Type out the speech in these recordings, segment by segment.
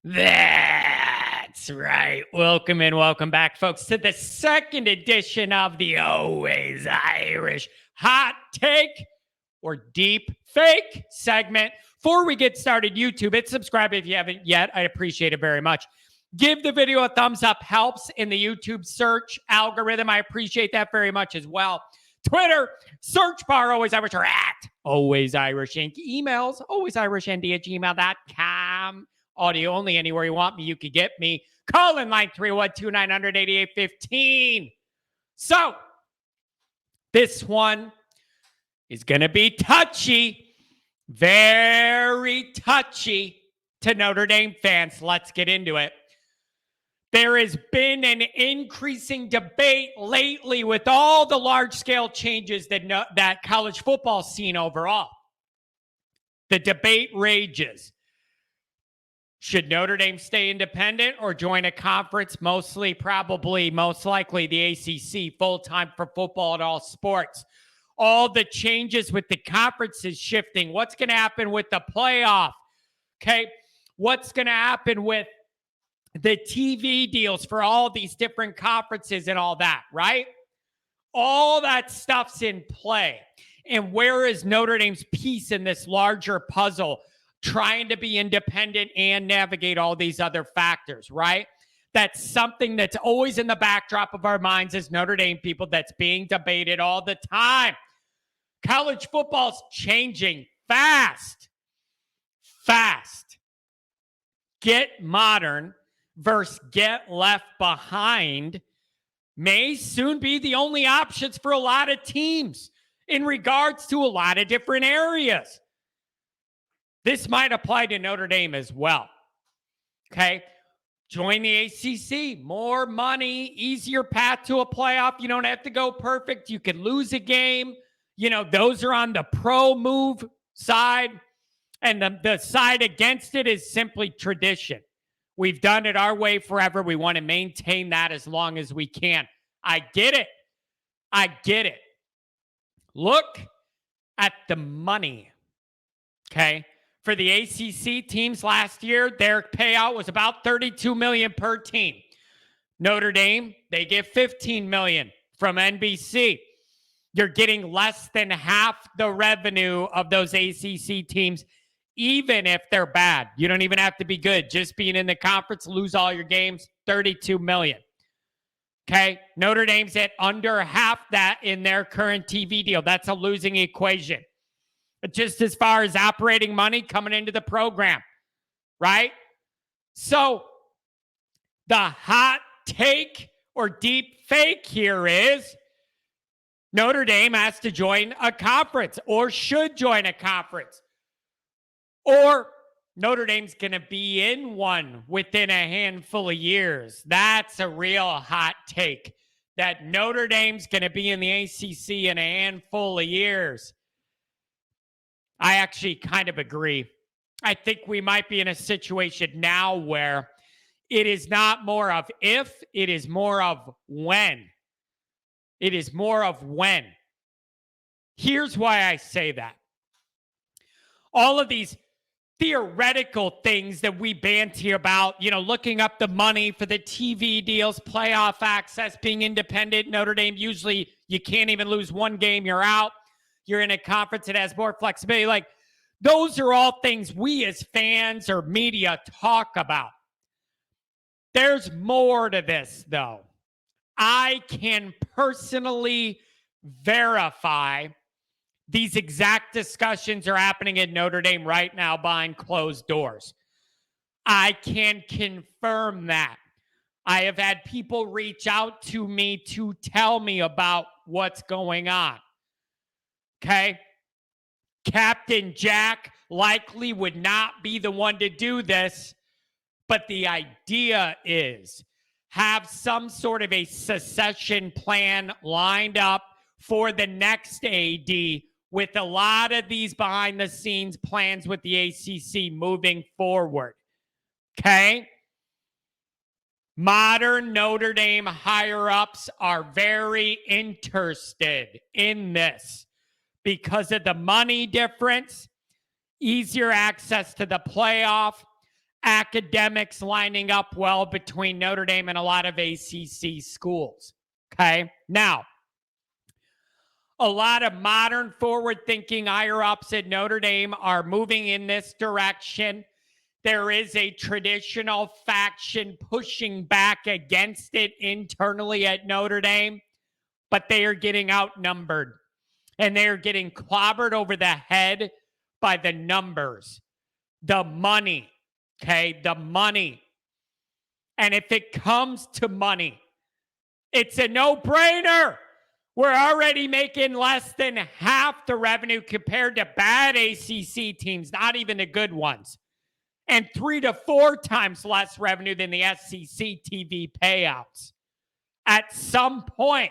That's right. Welcome and welcome back, folks, to the second edition of the Always Irish Hot Take or Deep Fake segment. Before we get started, YouTube, hit subscribe if you haven't yet. I appreciate it very much. Give the video a thumbs up. Helps in the YouTube search algorithm. I appreciate that very much as well. Twitter, search bar, Always Irish, or at Always Irish Inc. Emails, alwaysirishnD@gmail.com. Audio only, anywhere you want me, you could get me. Call in line 312-900-8815. So, this one is going to be touchy, very touchy to Notre Dame fans. Let's get into it. There has been an increasing debate lately with all the large-scale changes that college football's seen overall. The debate rages. Should Notre Dame stay independent or join a conference? Most likely the ACC, full-time for football and all sports. All the changes with the conferences shifting. What's going to happen with the playoff? Okay. What's going to happen with the TV deals for all these different conferences and all that, right? All that stuff's in play. And where is Notre Dame's piece in this larger puzzle, trying to be independent and navigate all these other factors, right? That's something that's always in the backdrop of our minds as Notre Dame people that's being debated all the time. College football's changing fast. Get modern versus get left behind may soon be the only options for a lot of teams in regards to a lot of different areas. This might apply to Notre Dame as well. Okay. Join the ACC. More money, easier path to a playoff. You don't have to go perfect. You can lose a game. You know, those are on the pro move side. And the side against it is simply tradition. We've done it our way forever. We want to maintain that as long as we can. I get it. Look at the money. Okay. For the ACC teams last year, their payout was about $32 million per team. Notre Dame, they get $15 million from NBC. You're getting less than half the revenue of those ACC teams, even if they're bad. You don't even have to be good. Just being in the conference, lose all your games, $32 million. Okay? Notre Dame's at under half that in their current TV deal. That's a losing equation. But just as far as operating money coming into the program, right? So the hot take or deep fake here is Notre Dame has to join a conference or should join a conference. Or Notre Dame's going to be in one within a handful of years. That's a real hot take, that Notre Dame's going to be in the ACC in a handful of years. I actually kind of agree. I think we might be in a situation now where it is not more of if, it is more of when. It is more of when. Here's why I say that. All of these theoretical things that we banter about, you know, looking up the money for the TV deals, playoff access, being independent. Notre Dame, usually you can't even lose one game, you're out. You're in a conference that has more flexibility. Like, those are all things we as fans or media talk about. There's more to this, though. I can personally verify these exact discussions are happening at Notre Dame right now behind closed doors. I can confirm that. I have had people reach out to me to tell me about what's going on. Okay? Captain Jack likely would not be the one to do this, but the idea is have some sort of a succession plan lined up for the next AD with a lot of these behind the scenes plans with the ACC moving forward. Okay? Modern Notre Dame higher-ups are very interested in this because of the money difference, easier access to the playoff, academics lining up well between Notre Dame and a lot of ACC schools. Okay. Now, a lot of modern forward-thinking higher-ups at Notre Dame are moving in this direction. There is a traditional faction pushing back against it internally at Notre Dame, but they are getting outnumbered, and they are getting clobbered over the head by the numbers, the money, okay? The money. And if it comes to money, it's a no-brainer. We're already making less than half the revenue compared to bad ACC teams, not even the good ones, and 3 to 4 times less revenue than the SEC TV payouts. At some point,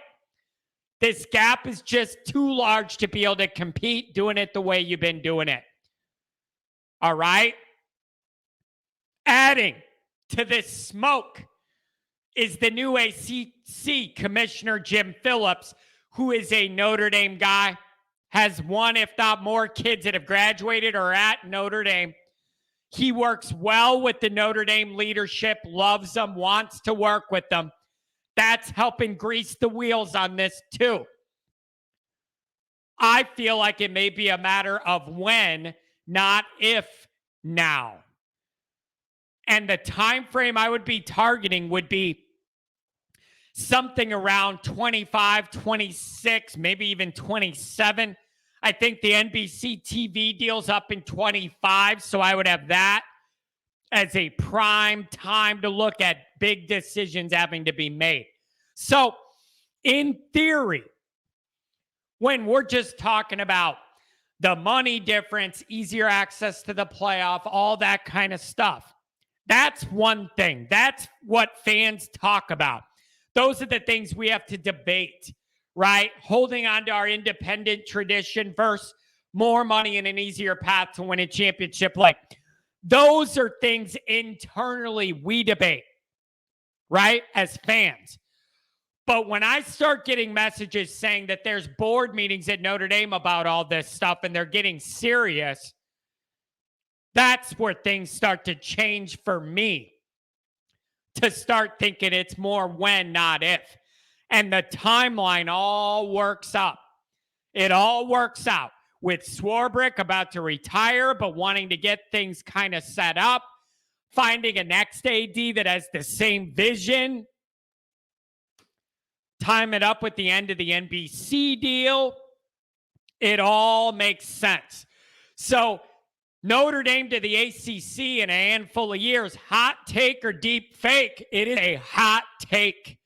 this gap is just too large to be able to compete doing it the way you've been doing it. All right? Adding to this smoke is the new ACC Commissioner Jim Phillips, who is a Notre Dame guy, has one, if not more, kids that have graduated or are at Notre Dame. He works well with the Notre Dame leadership, loves them, wants to work with them. That's helping grease the wheels on this too. I feel like it may be a matter of when, not if, now. And the time frame I would be targeting would be something around 25, 26, maybe even 27. I think the NBC TV deal's up in 25, so I would have that as a prime time to look at big decisions having to be made. So, in theory, when we're just talking about the money difference, easier access to the playoff, all that kind of stuff, that's one thing. That's what fans talk about. Those are the things we have to debate, right? Holding on to our independent tradition versus more money and an easier path to win a championship. Like, those are things internally we debate, right? As fans. But when I start getting messages saying that there's board meetings at Notre Dame about all this stuff and they're getting serious, that's where things start to change for me. To start thinking it's more when, not if. And the timeline all works up. It all works out with Swarbrick about to retire, but wanting to get things kind of set up, finding a next AD that has the same vision, time it up with the end of the NBC deal. It all makes sense. So Notre Dame to the ACC in a handful of years, hot take or deep fake? It is a hot take.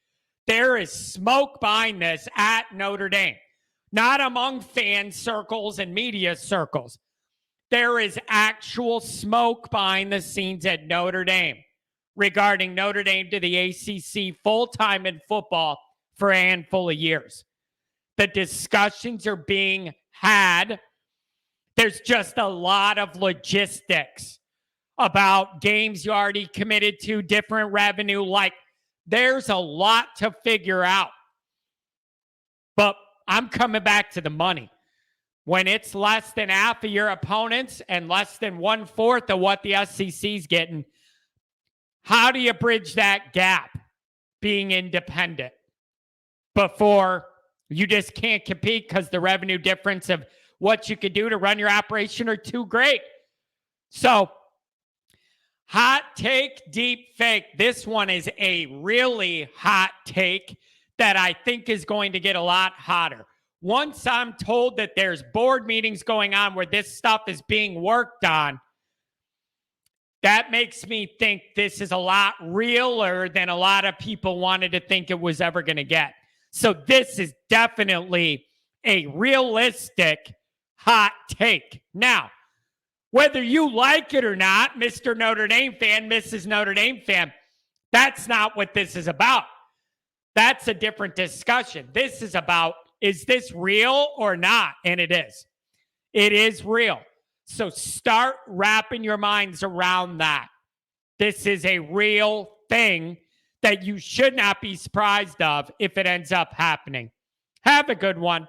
There is smoke behind this at Notre Dame, not among fan circles and media circles. There is actual smoke behind the scenes at Notre Dame regarding Notre Dame to the ACC full-time in football for a handful of years. The discussions are being had. There's just a lot of logistics about games you already committed to, different revenue. Like, there's a lot to figure out. But I'm coming back to the money. When it's less than half of your opponents and less than 1/4 of what the SEC's getting, how do you bridge that gap being independent before you just can't compete because the revenue difference of what you could do to run your operation are too great? So, hot take, deep fake. This one is a really hot take that I think is going to get a lot hotter. Once I'm told that there's board meetings going on where this stuff is being worked on, that makes me think this is a lot realer than a lot of people wanted to think it was ever going to get. So this is definitely a realistic hot take. Now, whether you like it or not, Mr. Notre Dame fan, Mrs. Notre Dame fan, that's not what this is about. That's a different discussion. This is about, is this real or not? And it is. It is real. So start wrapping your minds around that. This is a real thing that you should not be surprised of if it ends up happening. Have a good one.